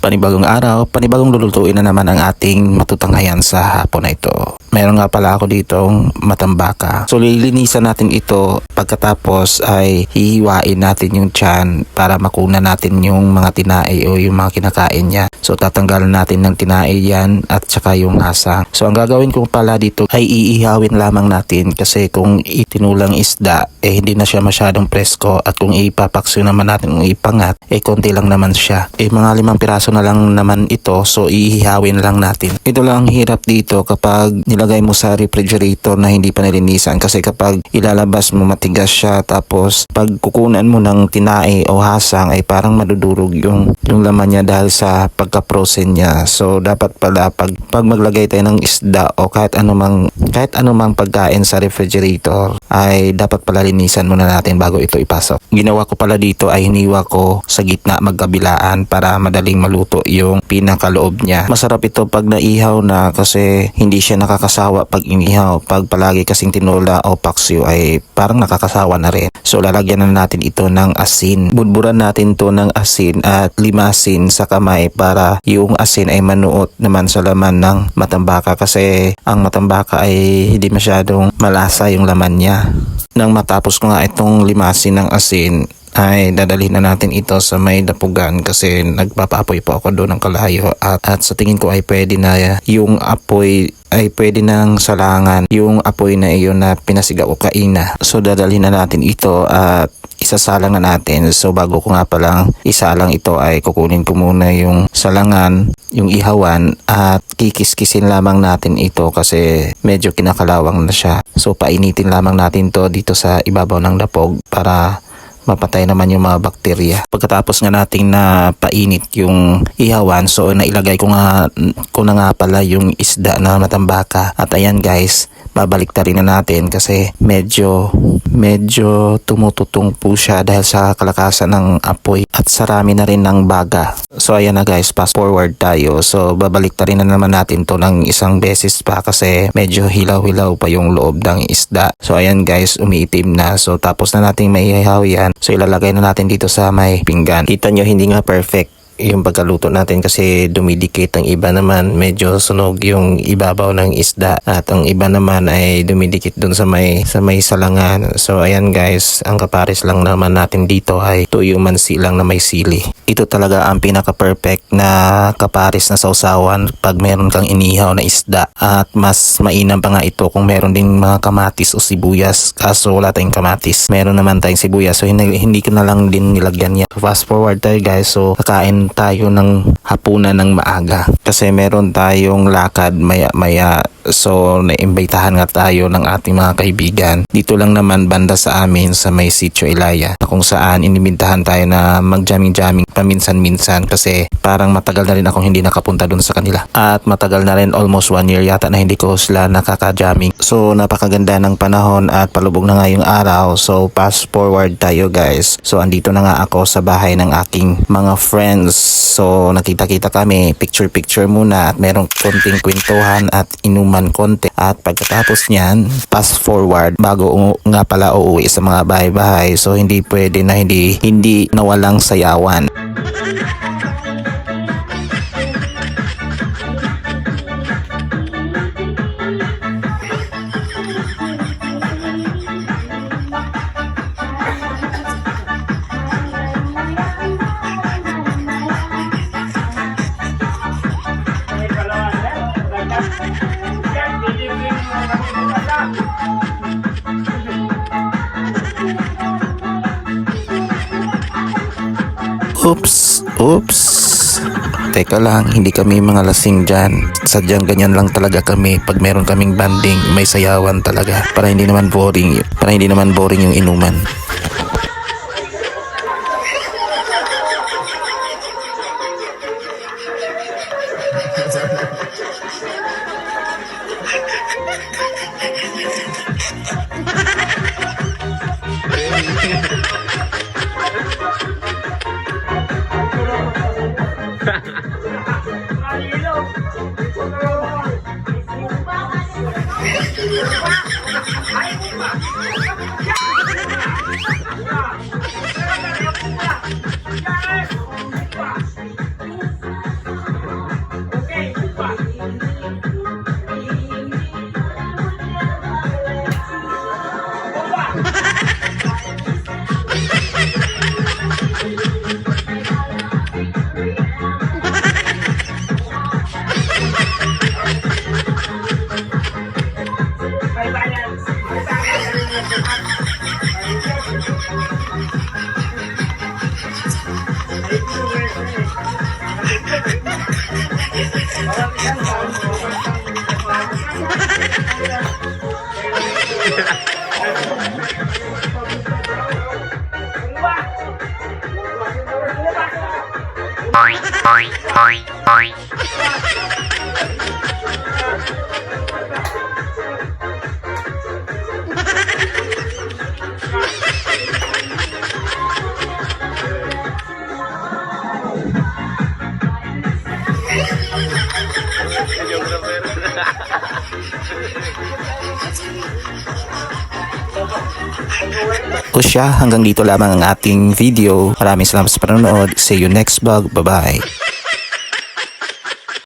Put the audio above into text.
Panibagong araw, panibagong lulutuin na naman ang ating matutanghayan sa hapon na ito. Meron nga pala ako ditong matambaka. So lilinisan natin ito, pagkatapos ay hihiwain natin yung tiyan para makuna natin yung mga tinae o yung mga kinakain niya. So tatanggalan natin ng tinae yan at saka yung hasang. So ang gagawin ko pala dito ay iihawin lamang natin kasi kung itinulang isda hindi na siya masyadong presko, at kung ipapaksyo naman natin kung ipangat konti lang naman siya. Mga 5 piraso na lang naman ito, so iihawin lang natin. Ito lang ang hirap dito kapag nilagay mo sa refrigerator na hindi pa nilinisan, kasi kapag ilalabas mo matigas siya, tapos pag kukunan mo ng tinae o hasang ay parang madudurog yung laman niya dahil sa pagka-frozen niya. So dapat pala pag maglagay tayo ng isda o kahit anumang pagkain sa refrigerator ay dapat pala linisan muna natin bago ito ipasok. Ginawa ko pala dito ay hiniwa ko sa gitna magkabilaan para madaling maluto yung pinakaloob niya. Masarap ito pag naihaw na kasi hindi siya nakakasawa pag inihaw. Pag palagi kasing tinola o paksiw ay parang nakakasawa na rin. So lalagyan na natin ito ng asin. Budburan natin to ng asin at limasin sa kamay para yung asin ay manuot naman sa laman ng matambaka, kasi ang matambaka ay hindi masyadong malasa yung laman niya. Nang matapos ko nga itong limasin ng asin ay dadalhin na natin ito sa may dapugan kasi nagpapaapoy po ako doon ng kalayo, at sa tingin ko ay pwede na yung apoy ay pwede nang salangan yung apoy na iyon na pinasiga o kaina. So dadalhin na natin ito at isasalang na natin. So bago ko nga palang isalang ito ay kukunin ko muna yung salangan, yung ihawan, at kikiskisin lamang natin ito kasi medyo kinakalawang na siya. So painitin lamang natin to dito sa ibabaw ng dapog para mapatay naman yung mga bakterya. Pagkatapos nga nating na painit yung ihawan, so nailagay ko na nga pala yung isda na matambaka. At ayan guys, babaliktarin na natin kasi medyo tumututong po siya dahil sa kalakasan ng apoy at sarami na rin ng baga. So ayan na guys, fast forward tayo. So babaliktarin na naman natin to ng isang beses pa kasi medyo hilaw-hilaw pa yung loob ng isda. So ayan guys, umiitim na. So tapos na natin maihaw yan. So ilalagay na natin dito sa may pinggan. Kita nyo hindi nga perfect yung pagkaluto natin kasi dumidikit. Ang iba naman medyo sunog yung ibabaw ng isda at ang iba naman ay dumidikit dun sa may salangan. So ayan guys, ang kapares lang naman natin dito ay tuyo mansi lang na may sili. Ito talaga ang pinaka-perfect na kapares na sausawan pag meron kang inihaw na isda, at mas mainam pa nga ito kung meron din mga kamatis o sibuyas, kaso wala tayong kamatis. Meron naman tayong sibuyas, so hindi ko na lang din nilagyan yan. Fast forward tayo guys, so kakain tayo ng hapunan ng maaga kasi meron tayong lakad maya, so naimbitahan nga tayo ng ating mga kaibigan dito lang naman banda sa amin sa may Sitio Ilaya, kung saan inimbitahan tayo na mag-jamming paminsan-minsan kasi parang matagal na rin akong hindi nakapunta dun sa kanila, at matagal na rin, almost 1 year yata na hindi ko sila nakaka-jamming. So napakaganda ng panahon at palubog na nga yung araw. So fast forward tayo guys, so andito na nga ako sa bahay ng aking mga friends. So nakita-kita kami, picture muna at merong konting kwentuhan at inuman konti, at pagkatapos niyan fast forward bago nga pala uuwi sa mga bahay-bahay. So hindi pwede na hindi nawalang sayawan. Oops. Teka lang, hindi kami mga lasing dyan. Sadyang ganyan lang talaga kami. Pag meron kaming banding, may sayawan talaga. Para hindi naman boring yung inuman. O siya, hanggang dito lamang ang ating video. Maraming salamat sa panonood. See you next vlog. Bye-bye.